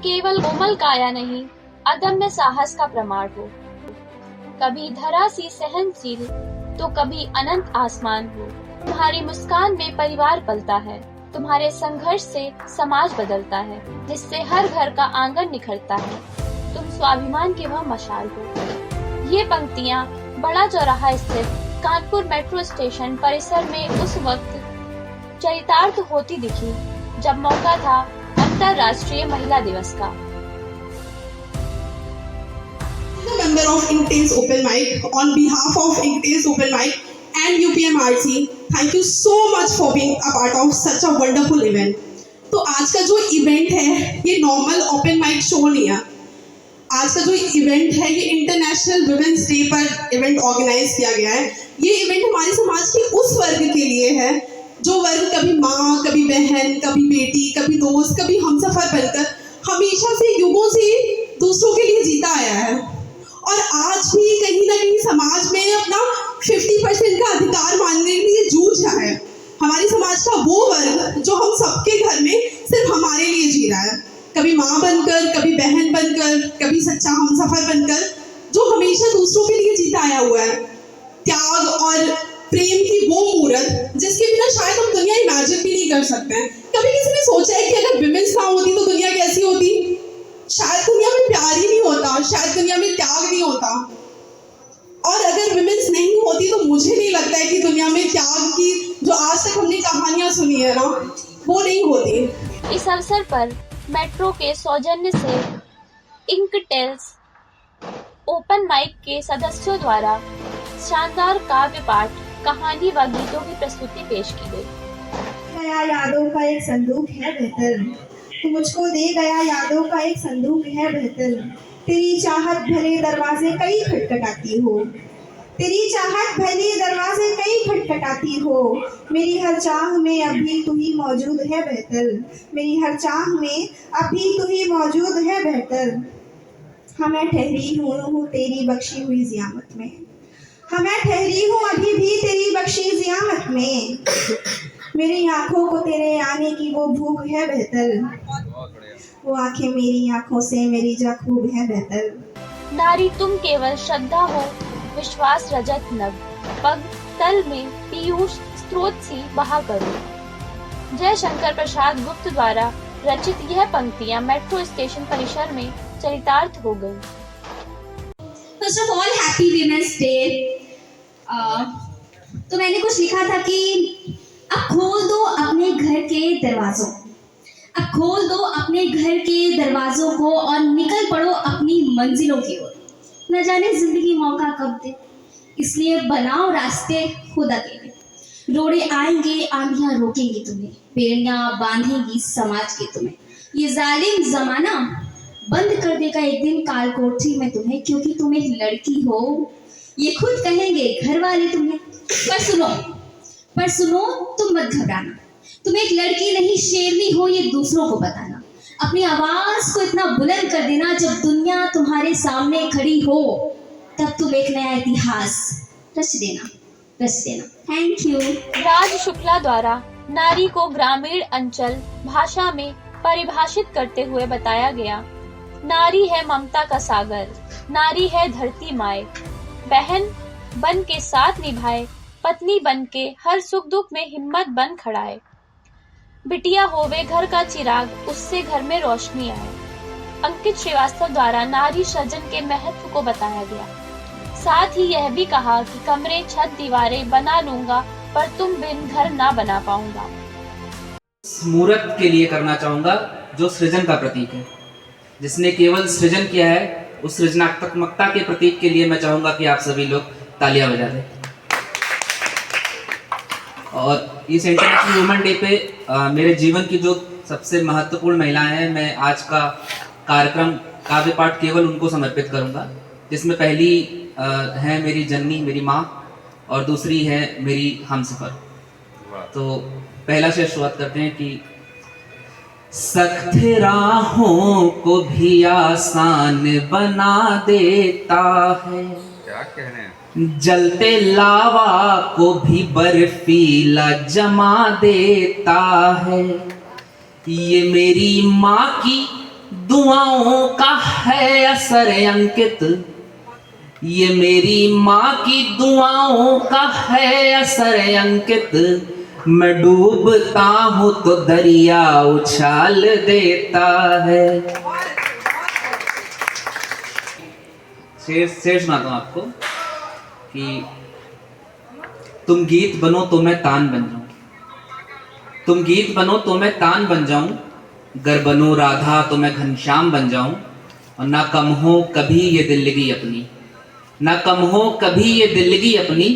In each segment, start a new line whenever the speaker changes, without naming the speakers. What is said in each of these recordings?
केवल कोमल काया नहीं, अदम्य साहस का प्रमाण हो। कभी धरा सी सहनशील तो कभी अनंत आसमान हो। तुम्हारी मुस्कान में परिवार पलता है, तुम्हारे संघर्ष से समाज बदलता है, जिससे हर घर का आंगन निखरता है। तुम स्वाभिमान की वह मशाल हो। ये पंक्तियां बड़ा चौराहा स्थित कानपुर मेट्रो स्टेशन परिसर में उस वक्त चरितार्थ होती दिखी जब मौका था अंतरराष्ट्रीय महिला दिवस का।
Member of Inktails Open Mic, on behalf of Inktails Open Mic and UPMRC, thank you so much for being a part of such a wonderful event. तो आज का जो इवेंट है ये नॉर्मल ओपन माइक शो नहीं है। आज का जो इवेंट है ये इंटरनेशनल वुमेन्स डे पर इवेंट ऑर्गेनाइज किया गया है। ये इवेंट हमारे समाज के उस वर्ग के लिए है जो वर्ग कभी माँ, कभी बहन, कभी बेटी, कभी दोस्त, कभी हमसफर बनकर हमेशा से युगों से दूसरों के लिए जीता आया है और आज भी कहीं ना कहीं समाज में अपना 50% का अधिकार मानने के लिए जूझ रहा है। हमारे समाज का वो वर्ग जो हम सबके घर में सिर्फ हमारे लिए जी रहा है, कभी माँ बनकर, कभी बहन बनकर, कभी सच्चा हमसफर बनकर, जो हमेशा दूसरों के लिए जीता आया हुआ है। त्याग और प्रेम की वो मूर्त जिसके बिना शायद हम दुनिया इमेजिन भी नहीं कर सकते हैं। कभी किसी ने सोचा है कि अगर विमेंस ना होती तो दुनिया कैसी होती? शायद दुनिया में प्यार ही नहीं होता, शायद दुनिया में त्याग नहीं होता। और अगर विमेंस नहीं होती तो मुझे नहीं लगता है कि दुनिया में त्याग की जो आज तक हमने कहानियां सुनी है ना, वो नहीं होती।
इस अवसर पर मेट्रो के सौजन्य से इंकटेल्स ओपन माइक के सदस्यों द्वारा शानदार काव्य पाठ, कहानी व गीतों की प्रस्तुति पेश की गई।
गया यादों का एक संदूक है बेहतर, तू मुझको दे गया यादों का एक संदूक है बेहतर। तेरी चाहत भरे दरवाजे कई खटखटाती हो, तेरी चाहत भरे दरवाजे कई खटखटाती हो। मेरी हर चाह में अभी तू ही मौजूद है बेहतर, मेरी हर चाह में अभी तू ही मौजूद है बेहतर। हाँ मैं ठहरी हूँ तेरी बख्शी हुई ज़ियामत में, हाँ मैं ठहरी हूँ अभी भी तेरी बख्शी ज़ियामत में। मेरी आँखों को तेरे आने की वो भूख है बेहतर, वो आंखें मेरी आँखों से मेरी जा खूब है बेहतर।
नारी तुम केवल श्रद्धा हो, विश्वास रजत नभ, पग तल में पीयूष स्रोत सी बहा करो। जय शंकर प्रसाद गुप्त द्वारा रचित यह पंक्तियां मेट्रो स्टेशन परिसर में चरितार्थ हो गई।
First of all happy women's day. तो मैंने कुछ लिखा था कि अब खोल दो अपने घर के दरवाजों, अब खोल दो अपने घर के दरवाजों को और निकल पड़ो अपनी मंजिलों की ओर। न जाने जिंदगी मौका कब दे, इसलिए बनाओ रास्ते खुद अकेले। रोड़े आएंगे, आंधियां रोकेंगी तुम्हें, बेड़ियां बांधेंगी समाज की तुम्हें। ये जालिम जमाना बंद कर देगा एक दिन काल कोठरी में तुम्हें, क्योंकि तुम एक लड़की हो ये खुद कहेंगे घर वाले तुम्हें। पर सुनो तुम मत घबराना, तुम एक लड़की नहीं शेरनी हो ये दूसरों को बताना। अपनी आवाज को इतना बुलंद कर देना जब दुनिया तुम्हारे सामने खड़ी हो, तब तुम एक नया इतिहास रच देना, रच देना। Thank you.
राज शुक्ला द्वारा नारी को ग्रामीण अंचल भाषा में परिभाषित करते हुए बताया गया। नारी है ममता का सागर, नारी है धरती माए, बहन बन के साथ निभाए, पत्नी बन के हर सुख दुख में हिम्मत बन खड़ाए। बिटिया होवे घर का चिराग, उससे घर में रोशनी आए। अंकित श्रीवास्तव द्वारा नारी सृजन के महत्व को बताया गया। साथ ही यह भी कहा कि कमरे छत दीवारें बना लूंगा पर तुम बिन घर ना बना पाऊंगा।
मूर्त के लिए करना चाहूंगा जो सृजन का प्रतीक है, जिसने केवल सृजन किया है, उस सृजनात्मकता के प्रतीक के लिए मैं चाहूंगा कि आप सभी लोग तालियां बजा दें। और इस इंटरनेशनल वुमेन डे पे मेरे जीवन की जो सबसे महत्वपूर्ण महिलाएं हैं, मैं आज का कार्यक्रम काव्य पाठ केवल उनको समर्पित करूंगा, जिसमें पहली है मेरी जननी, मेरी माँ, और दूसरी है मेरी हमसफर। तो पहला शेर शुरुआत करते हैं कि सख्त राहों को भी आसान बना देता है,
क्या कहने हैं?
जलते लावा को भी बर्फीला जमा देता है। ये मेरी माँ की दुआओं का है असर अंकित, ये मेरी माँ की दुआओं का है असर अंकित, मैं डूबता हूँ तो दरिया उछाल देता है। शेर सुनाता हूँ आपको कि तुम गीत बनो तो मैं तान बन जाऊं, तुम गीत बनो तो मैं तान बन जाऊं, गर बनो राधा तो मैं घनश्याम बन जाऊं, और ना कम हो कभी ये दिल्लगी अपनी, ना कम हो कभी ये दिल्लगी अपनी,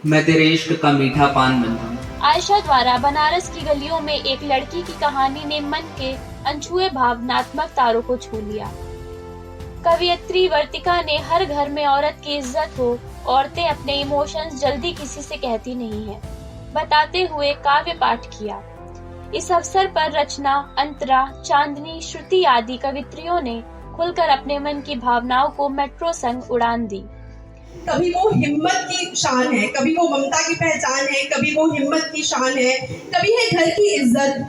मैं तेरे इश्क का मीठा पान बन जाऊं।
आयशा द्वारा बनारस की गलियों में एक लड़की की कहानी ने मन के अनछुए भावनात्मक तारों को छू लिया। कवयित्री वर्तिका ने हर घर में औरत की इज्जत हो, औरतें अपने इमोशंस जल्दी किसी से कहती नहीं है, बताते हुए काव्य पाठ किया। इस अवसर पर रचना, अंतरा, चांदनी, श्रुति आदि कवित्रियों ने खुलकर अपने मन की भावनाओं को मेट्रो संग उड़ान दी।
कभी वो हिम्मत की शान है, कभी वो ममता की पहचान है, कभी वो हिम्मत की शान है, कभी है घर की इज्जत,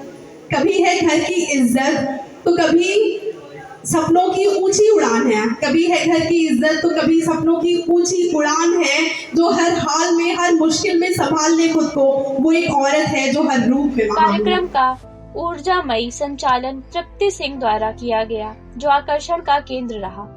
कभी है घर की इज्जत, तो कभी सपनों की ऊंची उड़ान है, कभी है घर की इज्जत तो कभी सपनों की ऊंची उड़ान है, जो हर हाल में हर मुश्किल में संभाल ले खुद को, वो एक औरत है जो हर रूप में
कार्यक्रम का ऊर्जामयी संचालन तृप्ति सिंह द्वारा किया गया, जो आकर्षण का केंद्र रहा।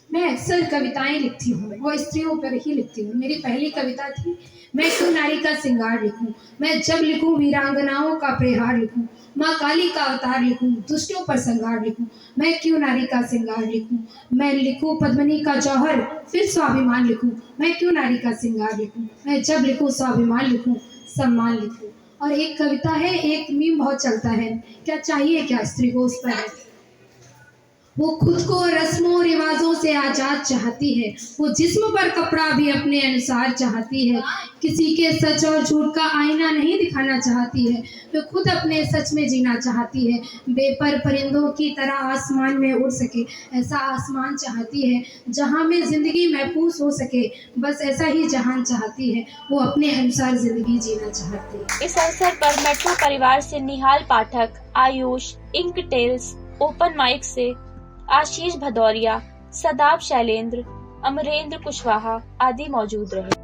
मैं अक्सर कविताएं लिखती हूँ, वो स्त्रियों पर ही लिखती हूँ। मेरी पहली कविता थी मैं क्यों नारी का श्रृंगार लिखूं, मैं जब लिखूं वीरांगनाओं का प्रहार लिखूं, माँ काली का अवतार लिखूं, दुष्टों पर संहार लिखूं, मैं क्यों नारी का श्रृंगार लिखूं, मैं लिखूं पद्मिनी का जौहर फिर स्वाभिमान लिखूं, मैं क्यों नारी का श्रृंगार लिखूं, मैं जब लिखूं स्वाभिमान लिखूं, सम्मान लिखूं। और एक कविता है, एक मीम बहुत चलता है, क्या चाहिए क्या स्त्री को, उस पर है, वो खुद को रस्मों रिवाजों से आजाद चाहती है, वो जिस्म पर कपड़ा भी अपने अनुसार चाहती है, किसी के सच और झूठ का आईना नहीं दिखाना चाहती है, वो खुद अपने सच में जीना चाहती है, बेपर परिंदों की तरह आसमान में उड़ सके, ऐसा आसमान चाहती है जहां में जिंदगी महफूज हो सके, बस ऐसा ही जहान चाहती है, वो अपने अनुसार जिंदगी जीना चाहती है।
इस अवसर पर मेट्रो परिवार से Nihal Pathak, Ayush, ink tales, open mic से आशीष भदौरिया, सदाब शैलेंद्र, अमरेंद्र कुशवाहा आदि मौजूद रहे।